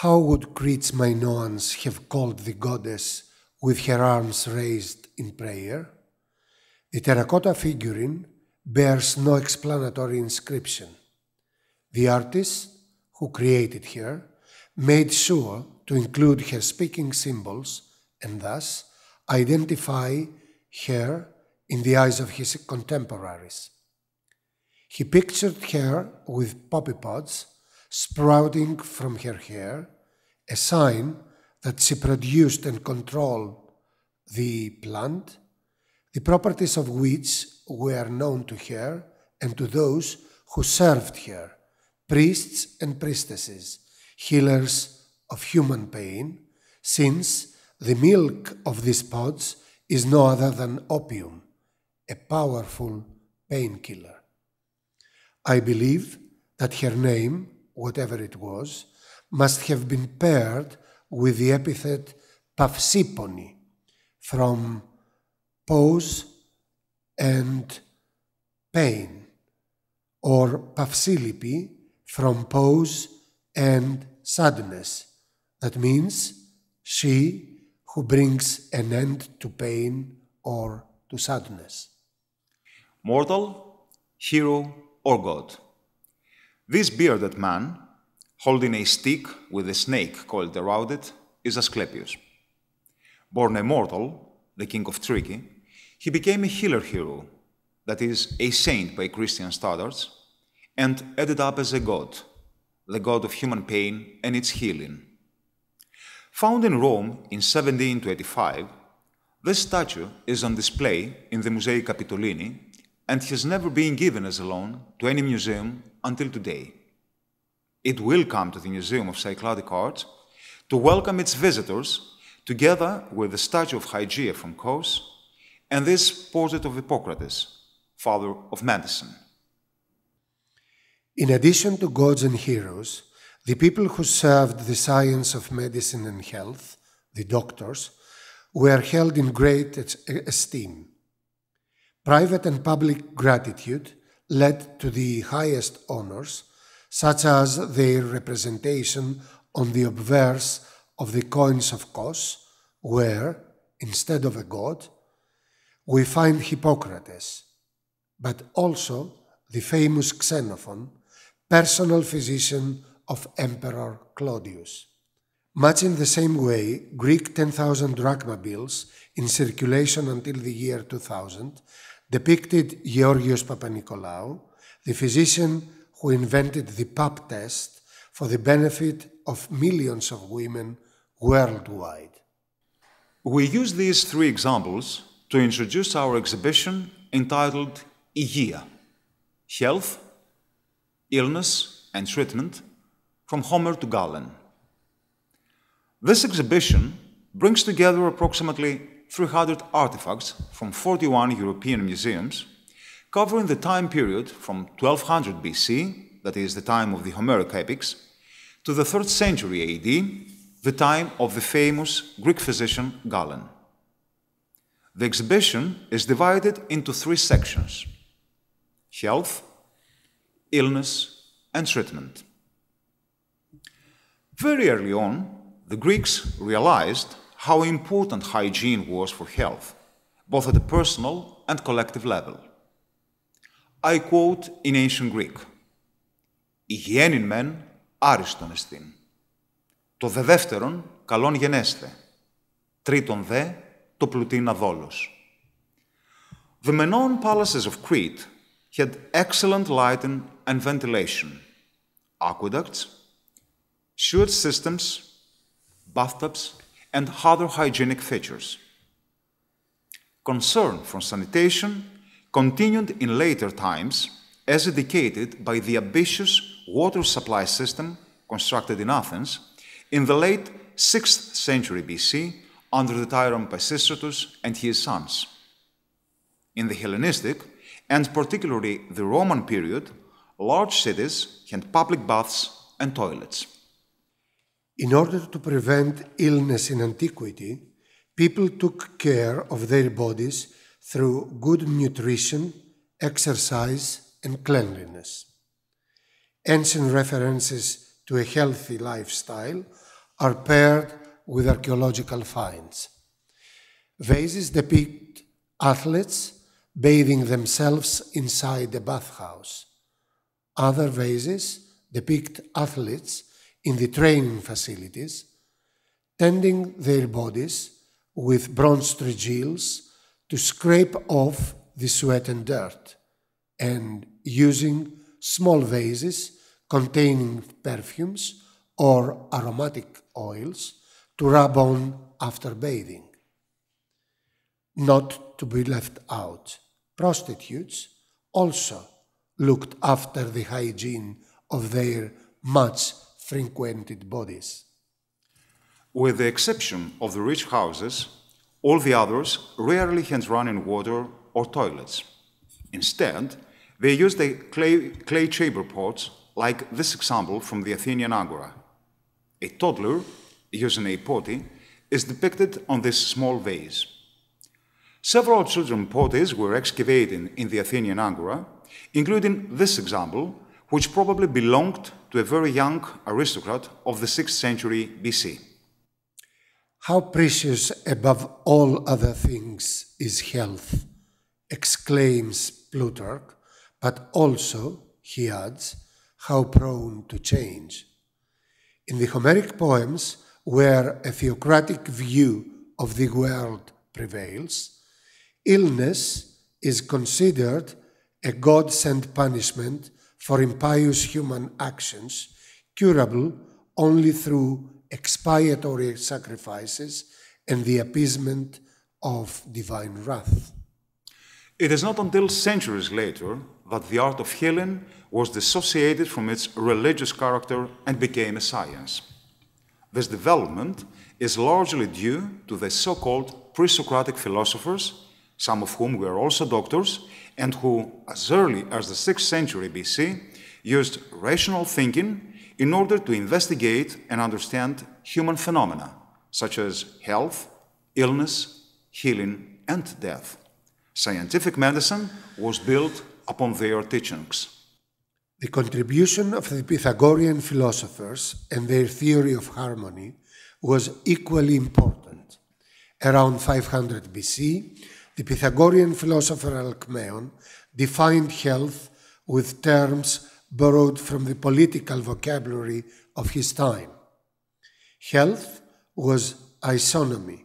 How would Crete's Minoans have called the goddess with her arms raised in prayer? The terracotta figurine bears no explanatory inscription. The artist who created her made sure to include her speaking symbols and thus identify her in the eyes of his contemporaries. He pictured her with poppy pods sprouting from her hair, a sign that she produced and controlled the plant, the properties of which were known to her and to those who served her, priests and priestesses, healers of human pain, since the milk of these pods is no other than opium, a powerful painkiller. I believe that her name, whatever it was, must have been paired with the epithet Pavsiponi, from pause and pain, or Pavsilipi, from pause and sadness. That means she who brings an end to pain or to sadness. Mortal, hero, or god. This bearded man, holding a stick with a snake coiled around it, is Asclepius. Born a mortal, the king of Tricky, he became a healer hero, that is, a saint by Christian standards, and ended up as a god, the god of human pain and its healing. Found in Rome in 1725, this statue is on display in the Musei Capitolini and has never been given as a loan to any museum until today. It will come to the Museum of Cycladic Art to welcome its visitors, together with the statue of Hygeia from Kos and this portrait of Hippocrates, father of medicine. In addition to gods and heroes, the people who served the science of medicine and health, the doctors, were held in great esteem. Private and public gratitude led to the highest honors, such as their representation on the obverse of the coins of Kos, where, instead of a god, we find Hippocrates, but also the famous Xenophon, personal physician of Emperor Claudius. Much in the same way, Greek 10,000 drachma bills in circulation until the year 2000 depicted Georgios Papanikolaou, the physician who invented the pap test for the benefit of millions of women worldwide. We use these three examples to introduce our exhibition entitled Υγεία, Health, Illness and Treatment, from Homer to Galen. This exhibition brings together approximately 300 artifacts from 41 European museums, covering the time period from 1200 BC, that is the time of the Homeric epics, to the 3rd century AD, the time of the famous Greek physician Galen. The exhibition is divided into 3 sections: health, illness, and treatment. Very early on, the Greeks realized how important hygiene was for health, both at a personal and collective level. I quote in ancient Greek, «Υγιένην μεν άριστον εστίν. Το δε δεύτερον καλόν γενέσθε. Τρίτον δε το πλουτίν αδόλος». The Minoan palaces of Crete had excellent lighting and ventilation, aqueducts, sewage systems, bathtubs, and other hygienic features. Concern for sanitation continued in later times, as indicated by the ambitious water supply system constructed in Athens in the late 6th century BC under the tyrant Pisistratus and his sons. In the Hellenistic, and particularly the Roman period, large cities had public baths and toilets. In order to prevent illness in antiquity, people took care of their bodies through good nutrition, exercise, and cleanliness. Ancient references to a healthy lifestyle are paired with archaeological finds. Vases depict athletes bathing themselves inside a bathhouse. Other vases depict athletes in the training facilities, tending their bodies with bronze trigils to scrape off the sweat and dirt, and using small vases containing perfumes or aromatic oils to rub on after bathing. Not to be left out, prostitutes also looked after the hygiene of their much frequented bodies. With the exception of the rich houses, all the others rarely had running water or toilets. Instead, they used clay chamber pots like this example from the Athenian Agora. A toddler, using a potty, is depicted on this small vase. Several children potties were excavated in the Athenian Agora, including this example, which probably belonged to a very young aristocrat of the 6th century BC. How precious above all other things is health, exclaims Plutarch, but also, he adds, how prone to change. In the Homeric poems, where a theocratic view of the world prevails, illness is considered a God-sent punishment for impious human actions, curable only through expiatory sacrifices and the appeasement of divine wrath. It is not until centuries later that the art of healing was dissociated from its religious character and became a science. This development is largely due to the so-called pre-Socratic philosophers, some of whom were also doctors, and who, as early as the 6th century BC, used rational thinking in order to investigate and understand human phenomena, such as health, illness, healing, and death. Scientific medicine was built upon their teachings. The contribution of the Pythagorean philosophers and their theory of harmony was equally important. Around 500 BC, the Pythagorean philosopher Alcmaeon defined health with terms borrowed from the political vocabulary of his time. Health was isonomy,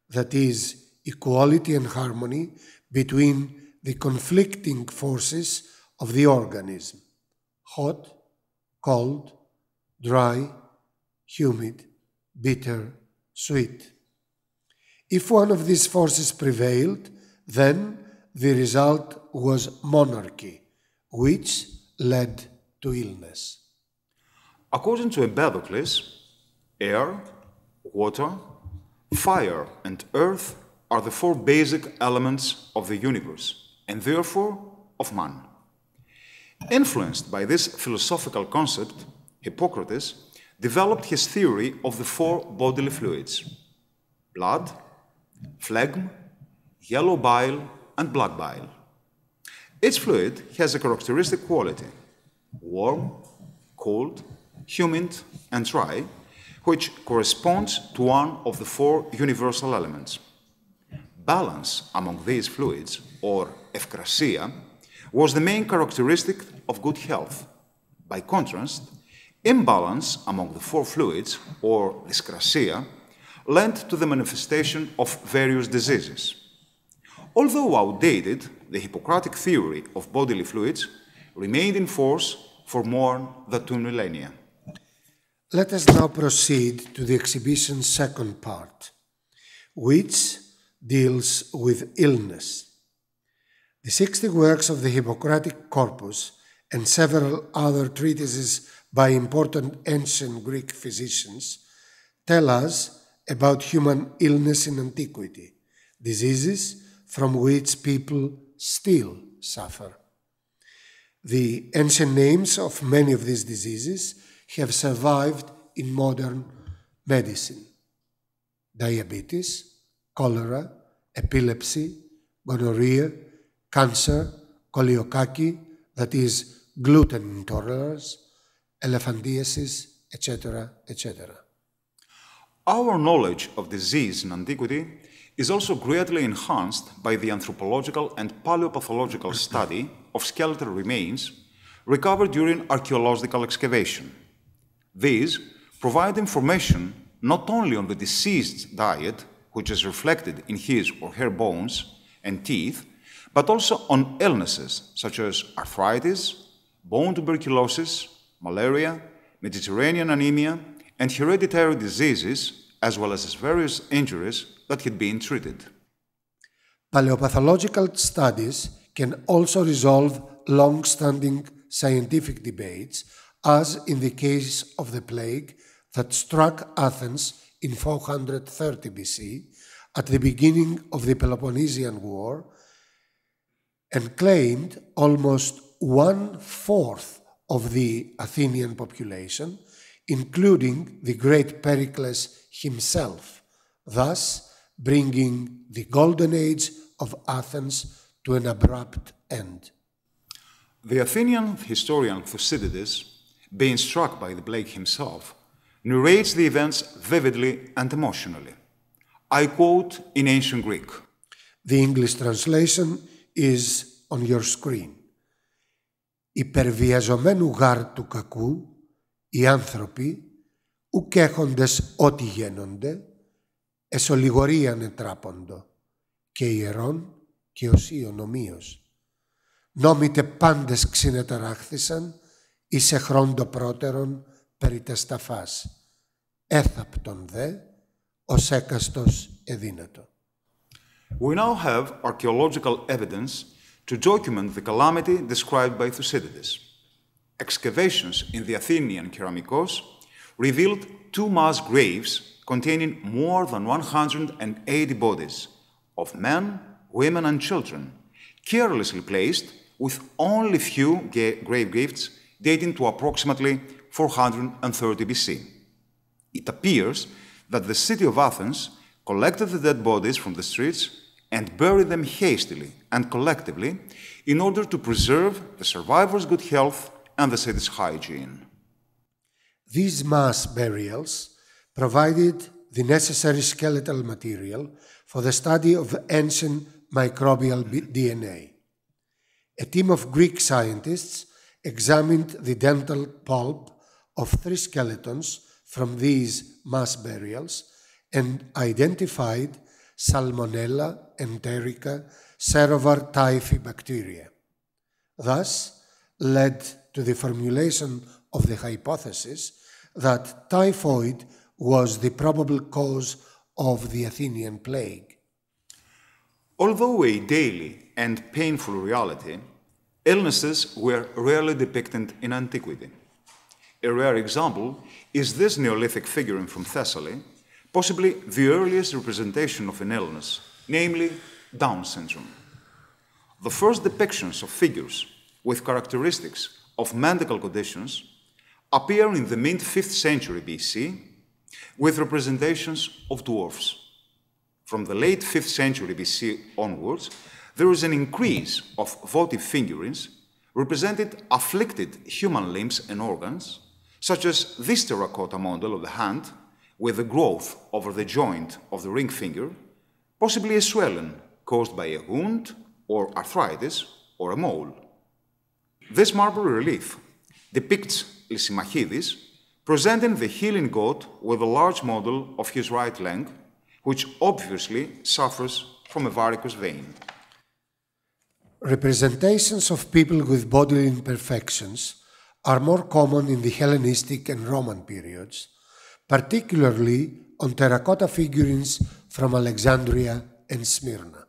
that is, equality and harmony between the conflicting forces of the organism: hot, cold, dry, humid, bitter, sweet. If one of these forces prevailed, then the result was monarchy, which led to illness. According to Empedocles, air, water, fire, and earth are the four basic elements of the universe, and therefore of man. Influenced by this philosophical concept, Hippocrates developed his theory of the four bodily fluids: blood, phlegm, yellow bile, and black bile. Each fluid has a characteristic quality: warm, cold, humid, and dry, which corresponds to one of the four universal elements. Balance among these fluids, or ευκρασία, was the main characteristic of good health. By contrast, imbalance among the four fluids, or δυσκρασία, led to the manifestation of various diseases. Although outdated, the Hippocratic theory of bodily fluids remained in force for more than 2 millennia. Let us now proceed to the exhibition's second part, which deals with illness. The 60 works of the Hippocratic corpus and several other treatises by important ancient Greek physicians tell us about human illness in antiquity, diseases from which people still suffer. The ancient names of many of these diseases have survived in modern medicine: diabetes, cholera, epilepsy, gonorrhea, cancer, coliokaki, that is, gluten intolerance, elephantiasis, etc., etc. Our knowledge of disease in antiquity is also greatly enhanced by the anthropological and paleopathological study of skeletal remains recovered during archaeological excavation. These provide information not only on the deceased's diet, which is reflected in his or her bones and teeth, but also on illnesses such as arthritis, bone tuberculosis, malaria, Mediterranean anemia, and hereditary diseases, as well as various injuries that had been treated. Paleopathological studies can also resolve long-standing scientific debates, as in the case of the plague that struck Athens in 430 BC at the beginning of the Peloponnesian War and claimed almost 1/4 of the Athenian population, including the great Pericles himself, thus bringing the golden age of Athens to an abrupt end. The Athenian historian Thucydides, being struck by the plague himself, narrates the events vividly and emotionally. I quote in ancient Greek. The English translation is on your screen. «Υπερβιαζομένου γάρ του κακού, οι άνθρωποι, ουκ έχοντες ό,τι γένονται, εσολιγορίαν ετράποντο, και ιερών και οσίων ομοίως. Νόμιτε πάντες ξυνεταράχθησαν, εις εχρόντο πρώτερον περί τες ταφάς, έθαπτον δε, ως έκαστος εδύνατο». We now have archaeological evidence to document the calamity described by Thucydides. Excavations in the Athenian Keramikos revealed 2 mass graves containing more than 180 bodies of men, women, and children, carelessly placed with only few grave gifts dating to approximately 430 BC. It appears that the city of Athens collected the dead bodies from the streets and buried them hastily and collectively in order to preserve the survivors' good health and the city's hygiene. These mass burials provided the necessary skeletal material for the study of ancient microbial DNA. A team of Greek scientists examined the dental pulp of 3 skeletons from these mass burials and identified Salmonella enterica serovar typhi bacteria. Thus, led to the formulation of the hypothesis that typhoid was the probable cause of the Athenian plague. Although a daily and painful reality, illnesses were rarely depicted in antiquity. A rare example is this Neolithic figurine from Thessaly, possibly the earliest representation of an illness, namely Down syndrome. The first depictions of figures with characteristics of medical conditions appear in the mid-5th century BC with representations of dwarfs. From the late 5th century BC onwards, there is an increase of votive figurines representing afflicted human limbs and organs, such as this terracotta model of the hand, with the growth over the joint of the ring finger, possibly a swelling caused by a wound or arthritis or a mole. This marble relief depicts Lysimachidis presenting the healing god with a large model of his right leg, which obviously suffers from a varicose vein. Representations of people with bodily imperfections are more common in the Hellenistic and Roman periods, particularly on terracotta figurines from Alexandria and Smyrna.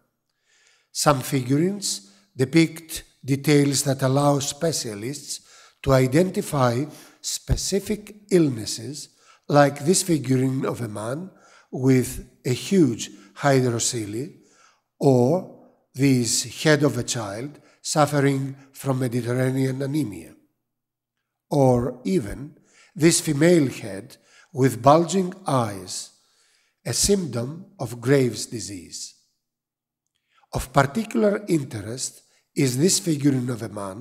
Some figurines depict details that allow specialists to identify specific illnesses, like this figurine of a man with a huge hydrocele, or this head of a child suffering from Mediterranean anemia, or even this female head with bulging eyes, a symptom of Graves' disease. Of particular interest is this figurine of a man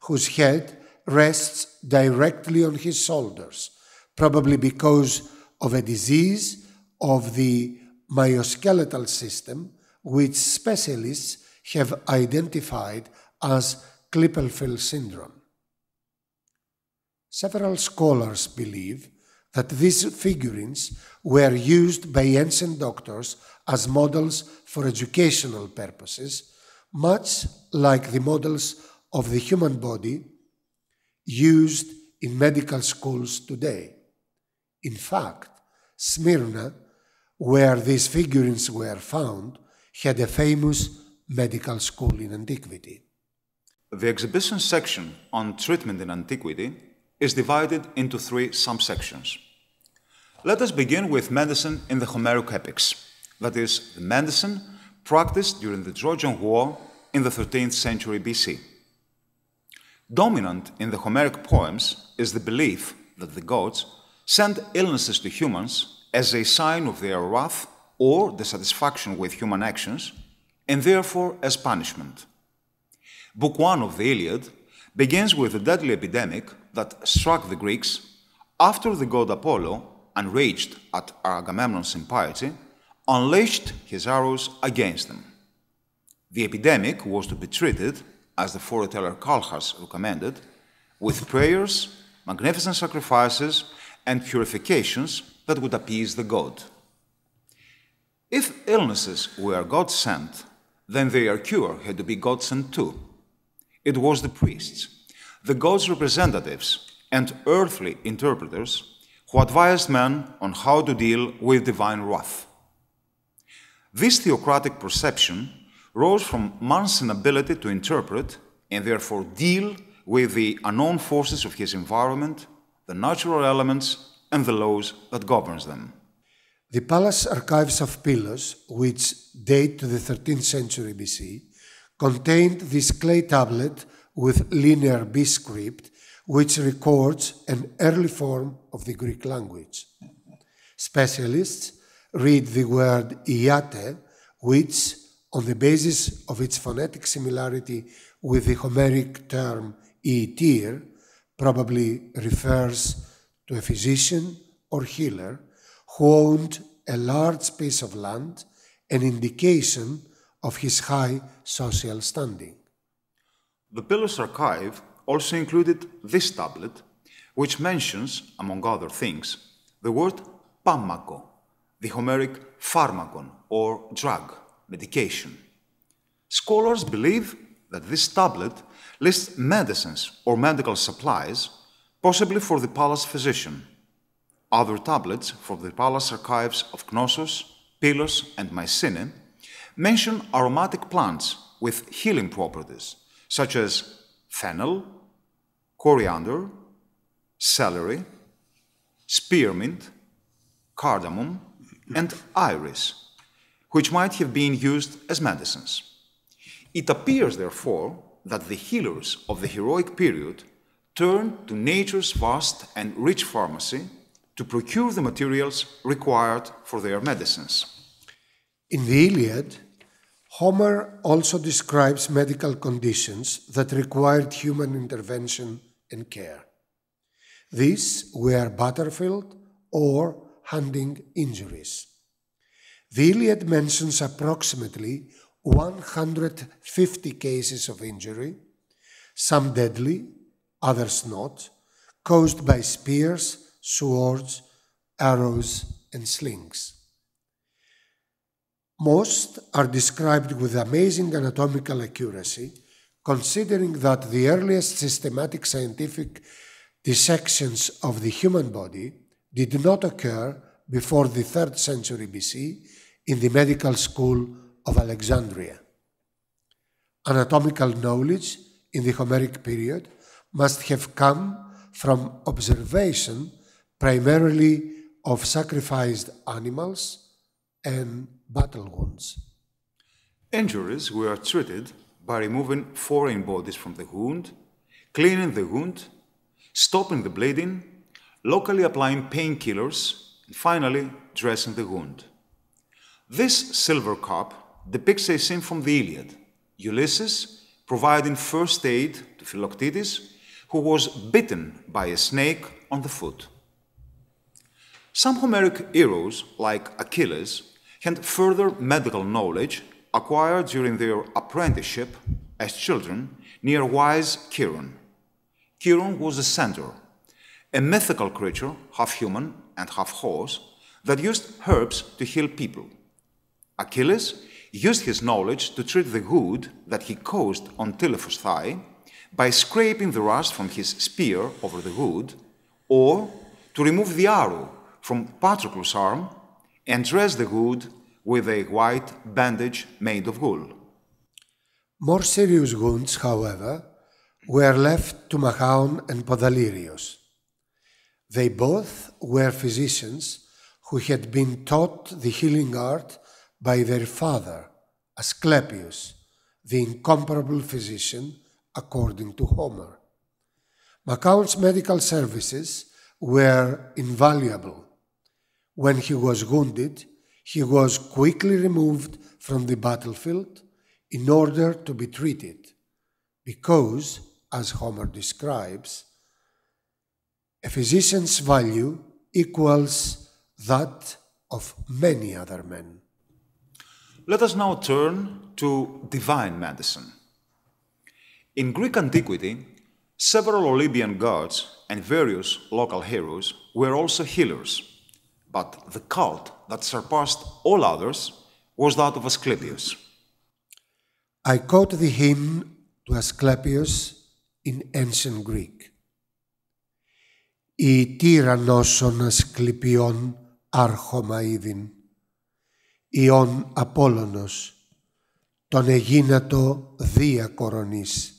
whose head rests directly on his shoulders, probably because of a disease of the myoskeletal system, which specialists have identified as Klippel-Feil syndrome. Several scholars believe that these figurines were used by ancient doctors as models for educational purposes, much like the models of the human body used in medical schools today. In fact, Smyrna, where these figurines were found, had a famous medical school in antiquity. The exhibition section on treatment in antiquity is divided into 3 subsections. Let us begin with medicine in the Homeric epics, that is, the medicine practiced during the Trojan War in the 13th century BC. Dominant in the Homeric poems is the belief that the gods sent illnesses to humans as a sign of their wrath or dissatisfaction with human actions, and therefore as punishment. Book 1 of the Iliad begins with a deadly epidemic that struck the Greeks after the god Apollo, enraged at Agamemnon's impiety, unleashed his arrows against them. The epidemic was to be treated, as the foreteller Calchas recommended, with prayers, magnificent sacrifices, and purifications that would appease the god. If illnesses were God-sent, then their cure had to be God-sent too. It was the priests, the gods' representatives, and earthly interpreters who advised men on how to deal with divine wrath. This theocratic perception rose from man's inability to interpret and therefore deal with the unknown forces of his environment, the natural elements, and the laws that govern them. The palace archives of Pylos, which date to the 13th century BC, contained this clay tablet with linear B script, which records an early form of the Greek language. Specialists read the word iate, which, on the basis of its phonetic similarity with the Homeric term ietir, probably refers to a physician or healer who owned a large piece of land, an indication of his high social standing. The Pylos archive also included this tablet, which mentions, among other things, the word pammako, the Homeric pharmakon or drug, medication. Scholars believe that this tablet lists medicines or medical supplies, possibly for the palace physician. Other tablets from the palace archives of Nόσος, Pylos, and Mycenae mention aromatic plants with healing properties, such as fennel, coriander, celery, spearmint, cardamom, and iris, which might have been used as medicines. It appears, therefore, that the healers of the heroic period turned to nature's vast and rich pharmacy to procure the materials required for their medicines. In the Iliad, Homer also describes medical conditions that required human intervention and care. These were battlefield or hunting injuries. The Iliad mentions approximately 150 cases of injury, some deadly, others not, caused by spears, swords, arrows, and slings. Most are described with amazing anatomical accuracy, considering that the earliest systematic scientific dissections of the human body did not occur before the 3rd century BC in the medical school of Alexandria. Anatomical knowledge in the Homeric period must have come from observation primarily of sacrificed animals and battle wounds. Injuries were treated by removing foreign bodies from the wound, cleaning the wound, stopping the bleeding, locally applying painkillers, and finally dressing the wound. This silver cup depicts a scene from the Iliad, Ulysses providing first aid to Philoctetes, who was bitten by a snake on the foot. Some Homeric heroes, like Achilles, had further medical knowledge acquired during their apprenticeship as children near wise Chiron. Chiron was the centaur, a mythical creature, half human and half horse, that used herbs to heal people. Achilles used his knowledge to treat the wound that he caused on Telephus' thigh by scraping the rust from his spear over the wound, or to remove the arrow from Patroclus' arm and dress the wound with a white bandage made of wool. More serious wounds, however, were left to Machaon and Podalirios. They both were physicians who had been taught the healing art by their father, Asclepius, the incomparable physician according to Homer. Machaon's medical services were invaluable. When he was wounded, he was quickly removed from the battlefield in order to be treated, because, as Homer describes, a physician's value equals that of many other men. Let us now turn to divine medicine. In Greek antiquity, several Olympian gods and various local heroes were also healers, but the cult that surpassed all others was that of Asclepius. I quote the hymn to Asclepius in ancient Greek. «Η τύραννόσον Ασκληπιών άρχωμα είδην, Ιων Απόλλωνος, τον εγίνατο δία κορονής,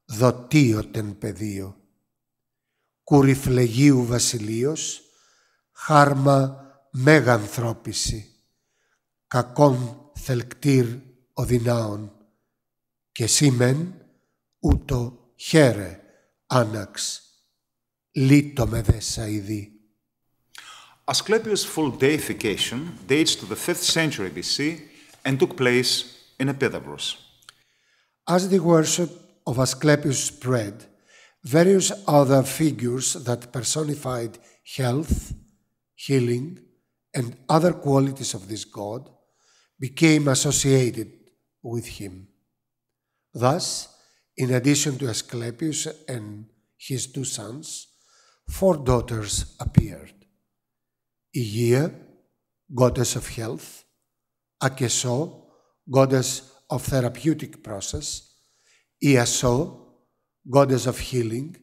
δοτίωτεν πεδίο, κουρυφλεγίου βασιλείος, χάρμα μέγανθρώπιση, κακόν θελκτήρ οδυνάων, και σήμεν ούτω χαίρε άναξ, λύτω με δέσα ειδή». Asclepius' full deification dates to the 5th century BC and took place in Epidavros. As the worship of Asclepius spread, various other figures that personified health, healing, and other qualities of this god became associated with him. Thus, in addition to Asclepius and his two sons, 4 daughters appeared. Υγεία, goddess of health, Ακεσό, goddess of therapeutic process, Iasó, goddess of healing,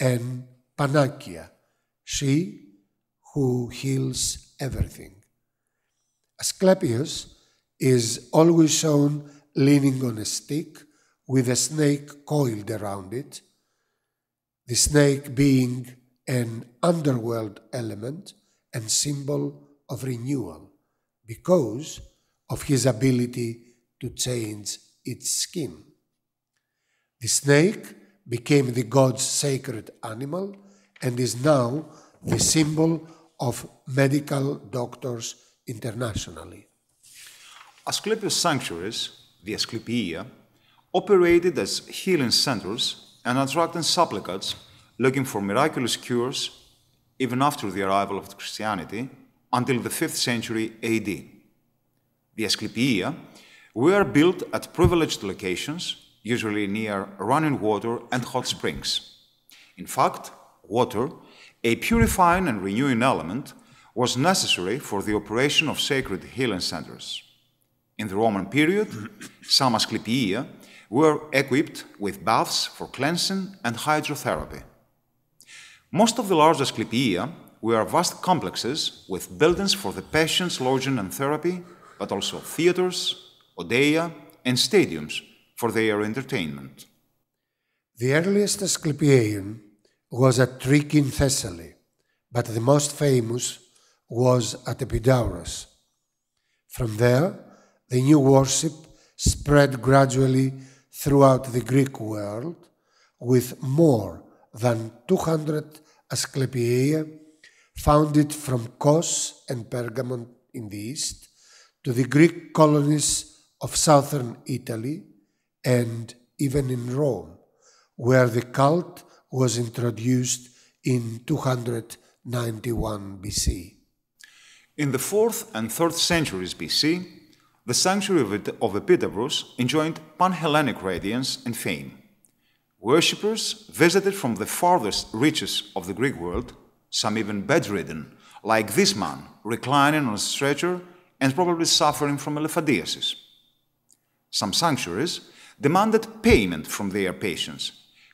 and Panakia, she who heals everything. Asclepius is always shown leaning on a stick with a snake coiled around it, the snake being an underworld element and symbol of renewal because of his ability to change its skin. The snake became the god's sacred animal and is now the symbol of medical doctors internationally. Asclepius' sanctuaries, the Asclepiea, operated as healing centers and attracted supplicants looking for miraculous cures even after the arrival of Christianity until the 5th century AD. The Asclepiea were built at privileged locations, usually near running water and hot springs. In fact, water, a purifying and renewing element, was necessary for the operation of sacred healing centers. In the Roman period, some Asclepiea were equipped with baths for cleansing and hydrotherapy. Most of the large Asclepiea were vast complexes with buildings for the patient's lodging and therapy, but also theaters, odeia, and stadiums for their entertainment. The earliest Asclepieion was at Triki in Thessaly, but the most famous was at Epidauros. From there, the new worship spread gradually throughout the Greek world, with more than 200 Asclepiea founded from Kos and Pergamon in the east to the Greek colonies of southern Italy and even in Rome, where the cult was introduced in 200 91 BC. In the 4th and 3rd centuries BC, the sanctuary of Epidavros enjoyed pan-Hellenic radiance and fame. Worshippers visited from the farthest reaches of the Greek world, some even bedridden, like this man, reclining on a stretcher and probably suffering from elephantiasis. Some sanctuaries demanded payment from their patients,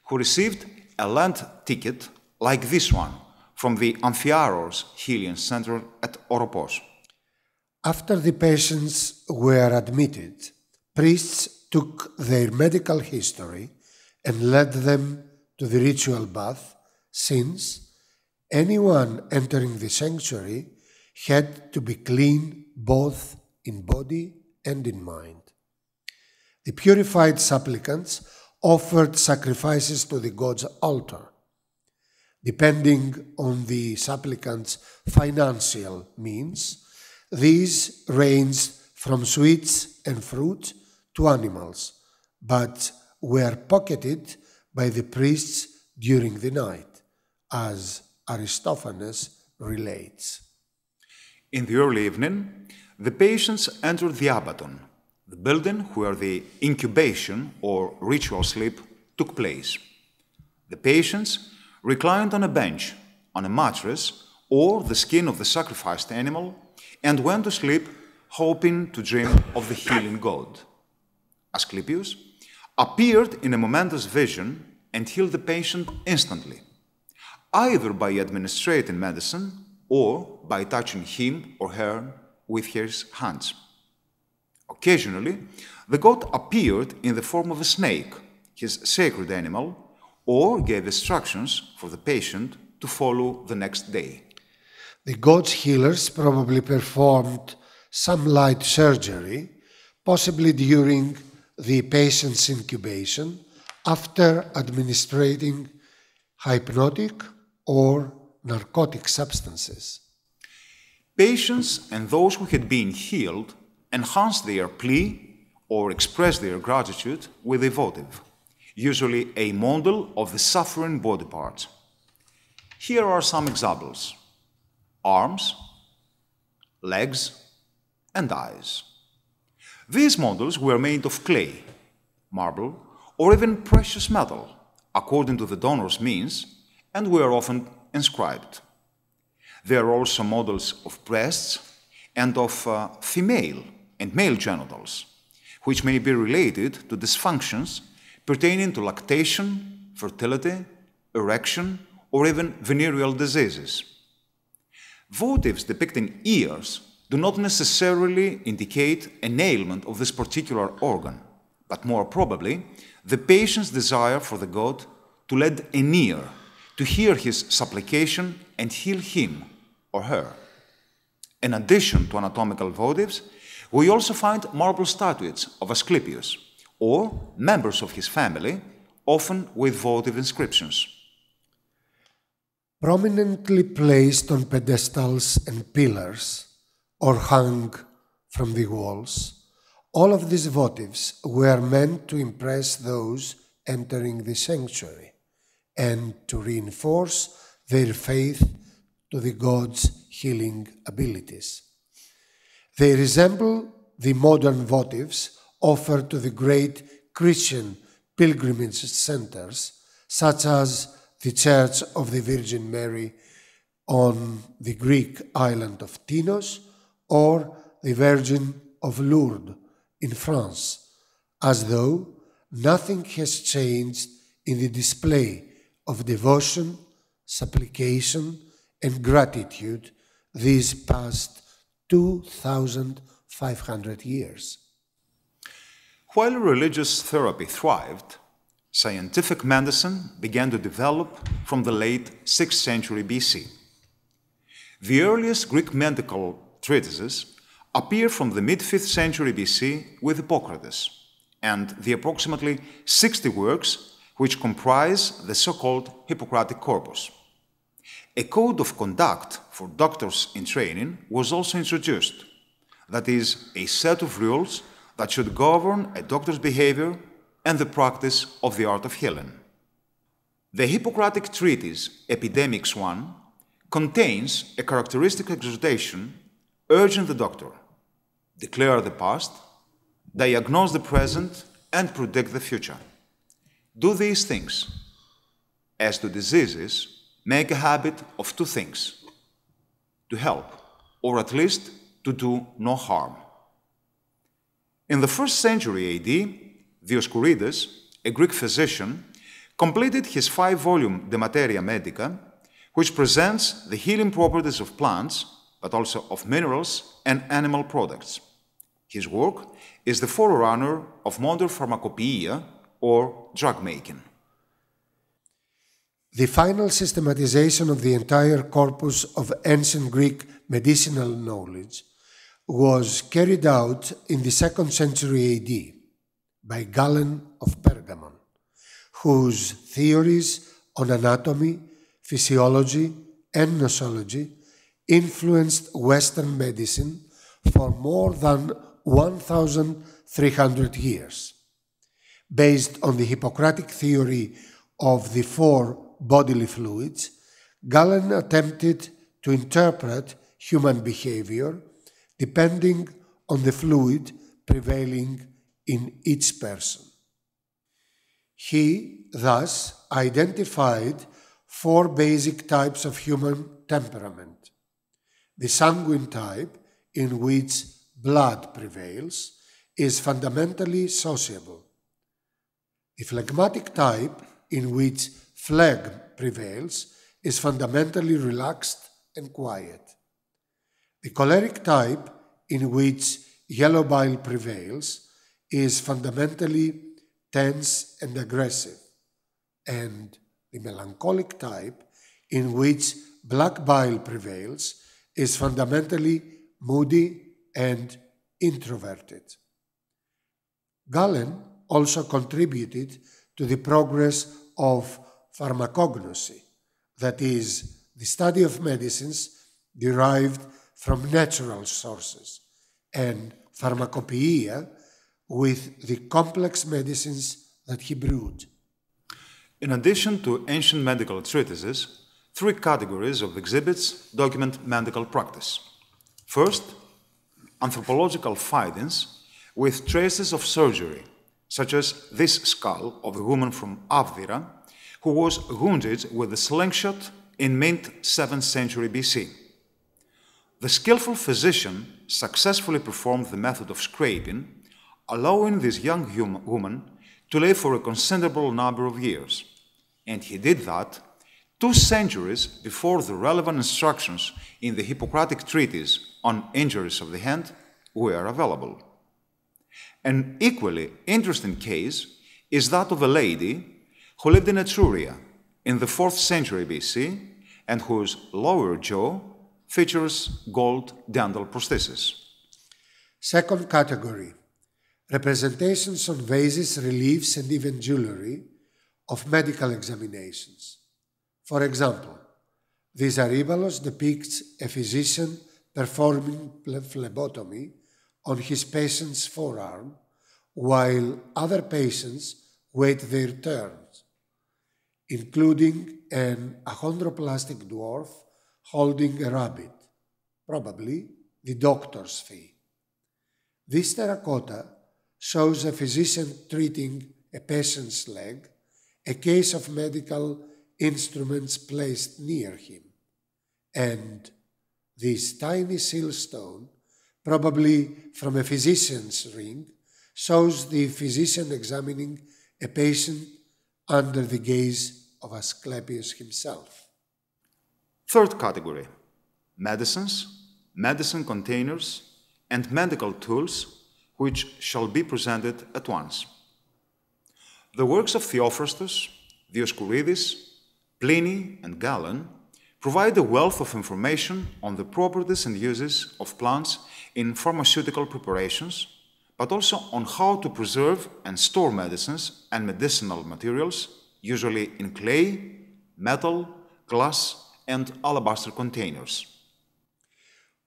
who received a land ticket like this one from the Amphiaros Healing Center at Oropos. After the patients were admitted, priests took their medical history and led them to the ritual bath, since anyone entering the sanctuary had to be clean both in body and in mind. The purified supplicants offered sacrifices to the god's altar. Depending on the supplicant's financial means, these ranged from sweets and fruit to animals, but were pocketed by the priests during the night, as Aristophanes relates. In the early evening, the patients entered the abaton, the building where the incubation or ritual sleep took place. The patients reclined on a bench, on a mattress, or the skin of the sacrificed animal, and went to sleep hoping to dream of the healing god. Asclepius appeared in a momentous vision and healed the patient instantly, either by administrating medicine or by touching him or her with his hands. Occasionally, the god appeared in the form of a snake, his sacred animal, or gave instructions for the patient to follow the next day. The god's healers probably performed some light surgery, possibly during the patient's incubation, after administering hypnotic or narcotic substances. Patients and those who had been healed enhanced their plea or expressed their gratitude with a votive, usually a model of the suffering body parts. Here are some examples: arms, legs, and eyes. These models were made of clay, marble, or even precious metal, according to the donor's means, and were often inscribed. There are also models of breasts and of female and male genitals, which may be related to dysfunctions pertaining to lactation, fertility, erection, or even venereal diseases. Votives depicting ears do not necessarily indicate an ailment of this particular organ, but more probably the patient's desire for the god to lend an ear to hear his supplication and heal him or her. In addition to anatomical votives, we also find marble statuettes of Asclepius or members of his family, often with votive inscriptions. Prominently placed on pedestals and pillars, or hung from the walls, all of these votives were meant to impress those entering the sanctuary and to reinforce their faith to the god's healing abilities. They resemble the modern votives offered to the great Christian pilgrimage centers, such as the Church of the Virgin Mary on the Greek island of Tinos, or the Virgin of Lourdes in France, as though nothing has changed in the display of devotion, supplication, and gratitude these past 2,500 years. While religious therapy thrived, scientific medicine began to develop from the late 6th century BC. The earliest Greek medical treatises appear from the mid-5th century BC with Hippocrates and the approximately 60 works which comprise the so-called Hippocratic corpus. A code of conduct for doctors in training was also introduced, that is, a set of rules that should govern a doctor's behavior and the practice of the art of healing. The Hippocratic treatise Epidemics I contains a characteristic exhortation urging the doctor: declare the past, diagnose the present, and predict the future. Do these things. As to diseases, make a habit of two things: to help, or at least to do no harm. In the 1st century AD, Dioscurides, a Greek physician, completed his 5-volume De Materia Medica, which presents the healing properties of plants, but also of minerals and animal products. His work is the forerunner of modern pharmacopoeia, or drug making. The final systematization of the entire corpus of ancient Greek medicinal knowledge was carried out in the 2nd century AD by Galen of Pergamon, whose theories on anatomy, physiology, and nosology influenced Western medicine for more than 1,300 years. Based on the Hippocratic theory of the 4 bodily fluids, Galen attempted to interpret human behavior depending on the fluid prevailing in each person. He thus identified 4 basic types of human temperament: the sanguine type, in which blood prevails, is fundamentally sociable; the phlegmatic type, in which phlegm prevails, is fundamentally relaxed and quiet; the choleric type, in which yellow bile prevails, is fundamentally tense and aggressive; and the melancholic type, in which black bile prevails, is fundamentally moody and introverted. Galen also contributed to the progress of pharmacognosy, that is, the study of medicines derived from natural sources, and pharmacopoeia, with the complex medicines that he brewed. In addition to ancient medical treatises, 3 categories of exhibits document medical practice. First, anthropological findings with traces of surgery, such as this skull of a woman from Avdira, who was wounded with a slingshot in mid-7th century BC. The skillful physician successfully performed the method of scraping, allowing this young woman to live for a considerable number of years. And he did that 2 centuries before the relevant instructions in the Hippocratic treatise on injuries of the hand were available. An equally interesting case is that of a lady who lived in Etruria in the 4th century BC and whose lower jaw features gold dental prosthesis. Second category: representations on vases, reliefs, and even jewelry of medical examinations. For example, this Arybalos depicts a physician performing phlebotomy on his patient's forearm, while other patients wait their turns, including an achondroplastic dwarf holding a rabbit, probably the doctor's fee. This terracotta shows a physician treating a patient's leg, a case of medical instruments placed near him, and this tiny seal stone, probably from a physician's ring, shows the physician examining a patient under the gaze of Asclepius himself. Third category: medicines, medicine containers, and medical tools which shall be presented at once. The works of Theophrastus, Dioscurides, Pliny, and Galen provide a wealth of information on the properties and uses of plants in pharmaceutical preparations, but also on how to preserve and store medicines and medicinal materials, usually in clay, metal, glass, and alabaster containers.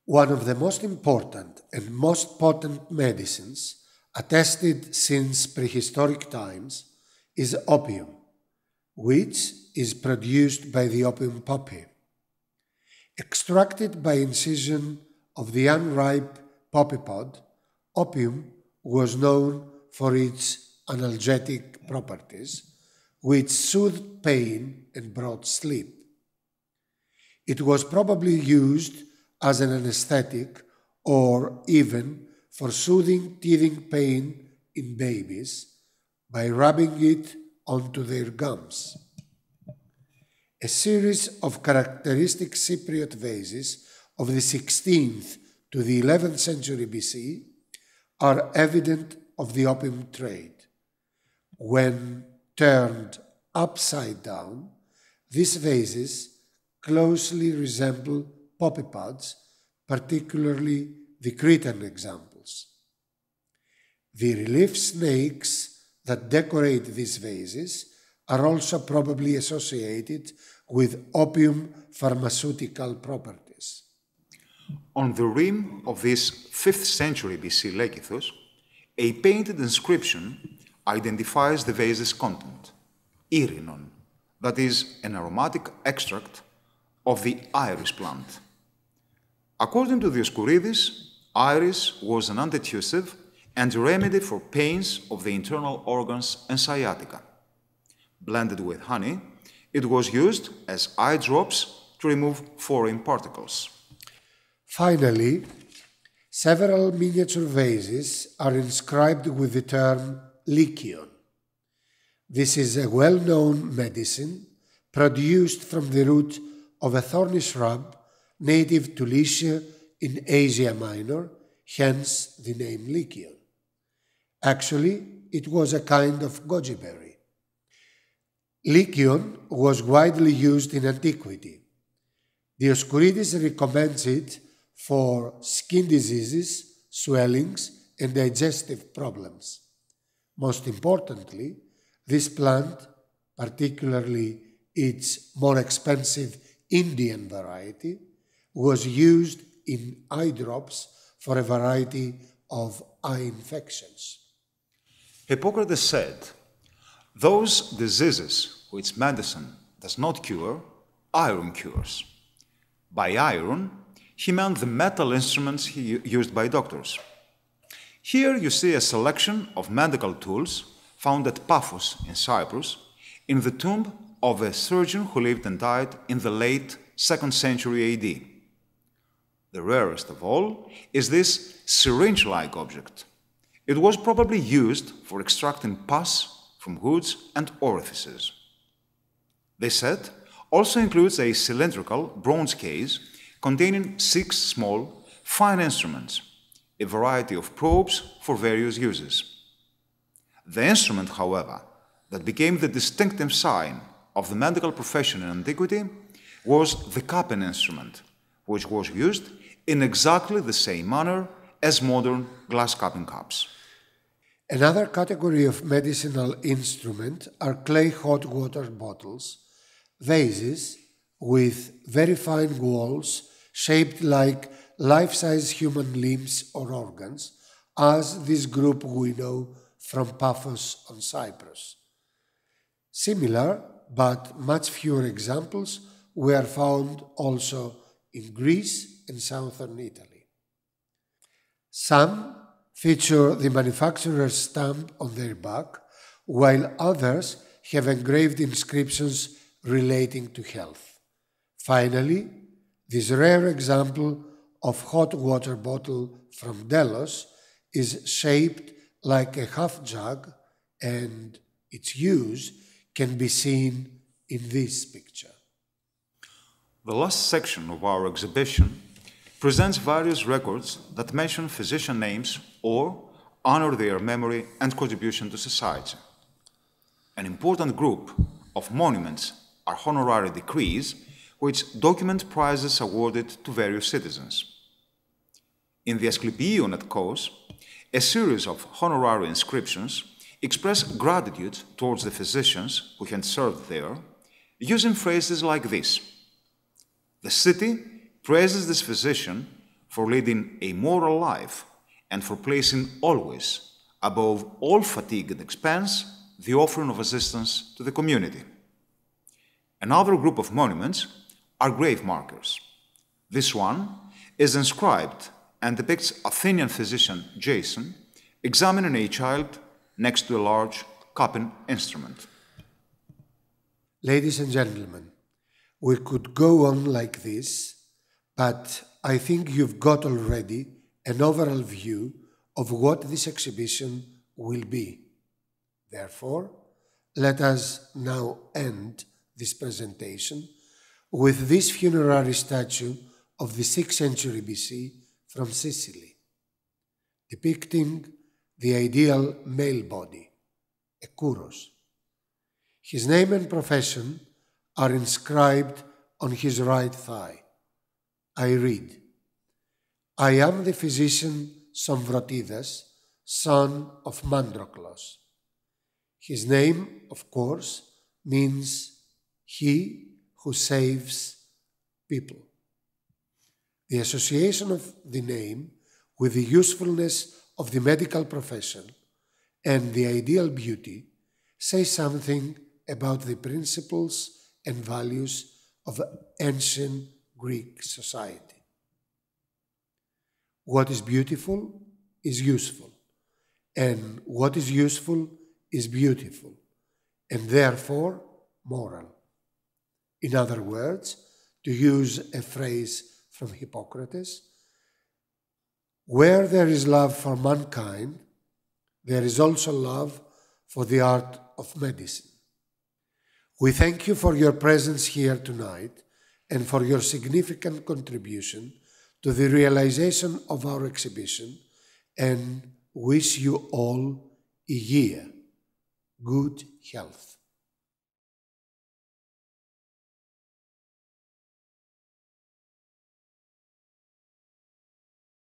One of the most important and most potent medicines attested since prehistoric times is opium, which is produced by the Opium Poppy. Extracted by incision of the unripe poppy pod, opium was known for its analgesic properties, which soothed pain and brought sleep. It was probably used as an anesthetic or even for soothing teething pain in babies by rubbing it onto their gums. A series of characteristic Cypriot vases of the 16th to the 11th century BC are evident of the opium trade. When turned upside down, these vases closely resemble poppy pods, particularly the Cretan examples. The relief snakes that decorate these vases are also probably associated with opium pharmaceutical properties. On the rim of this 5th century BC lekithos, a painted inscription identifies the vase's content, irinon, that is, an aromatic extract of the iris plant. According to Dioscurides, iris was an antitussive and a remedy for pains of the internal organs and sciatica. Blended with honey, it was used as eye drops to remove foreign particles. Finally, several miniature vases are inscribed with the term lycion. This is a well-known medicine produced from the root of a thorny shrub native to Lycia in Asia Minor, hence the name lycion. Actually, it was a kind of goji berry. Lycion was widely used in antiquity. Dioscurides recommends it for skin diseases, swellings, and digestive problems. Most importantly, this plant, particularly its more expensive Indian variety, was used in eye drops for a variety of eye infections. Hippocrates said, "Those diseases which medicine does not cure, iron cures." By iron, he meant the metal instruments used by doctors. Here you see a selection of medical tools found at Paphos in Cyprus, in the tomb of a surgeon who lived and died in the late 2nd century AD. The rarest of all is this syringe-like object. It was probably used for extracting pus from wounds and orifices. This set also includes a cylindrical bronze case containing 6 small, fine instruments, a variety of probes for various uses. The instrument, however, that became the distinctive sign of the medical profession in antiquity was the cupping instrument, which was used in exactly the same manner as modern glass cupping cups. Another category of medicinal instrument are clay hot water bottles, vases with very fine walls shaped like life-size human limbs or organs, as this group we know from Paphos on Cyprus. Similar, but much fewer examples were found also in Greece and southern Italy. Some feature the manufacturer's stamp on their back, while others have engraved inscriptions relating to health. Finally, this rare example of hot water bottle from Delos is shaped like a half jug, and its use can be seen in this picture. The last section of our exhibition presents various records that mention physician names or honor their memory and contribution to society. An important group of monuments are honorary decrees, which document prizes awarded to various citizens. In the Asclepieion at Kos, a series of honorary inscriptions express gratitude towards the physicians who had served there, using phrases like this: "The city praises this physician for leading a moral life and for placing always, above all fatigue and expense, the offering of assistance to the community." Another group of monuments are grave markers. This one is inscribed and depicts Athenian physician Jason examining a child next to a large cupping instrument. Ladies and gentlemen, we could go on like this, but I think you've got already an overall view of what this exhibition will be. Therefore, let us now end this presentation with this funerary statue of the 6th century BC from Sicily, depicting the ideal male body, a kouros. His name and profession are inscribed on his right thigh. I read, I am the physician Somvrotidas, son of Mandroclos. His name, of course, means he who saves people. The association of the name with the usefulness of the medical profession and the ideal beauty say something about the principles and values of ancient Greek society. What is beautiful is useful, and what is useful is beautiful, and therefore moral. In other words, to use a phrase from Hippocrates, where there is love for mankind, there is also love for the art of medicine. We thank you for your presence here tonight and for your significant contribution to the realization of our exhibition, and wish you all Υγεία, good health.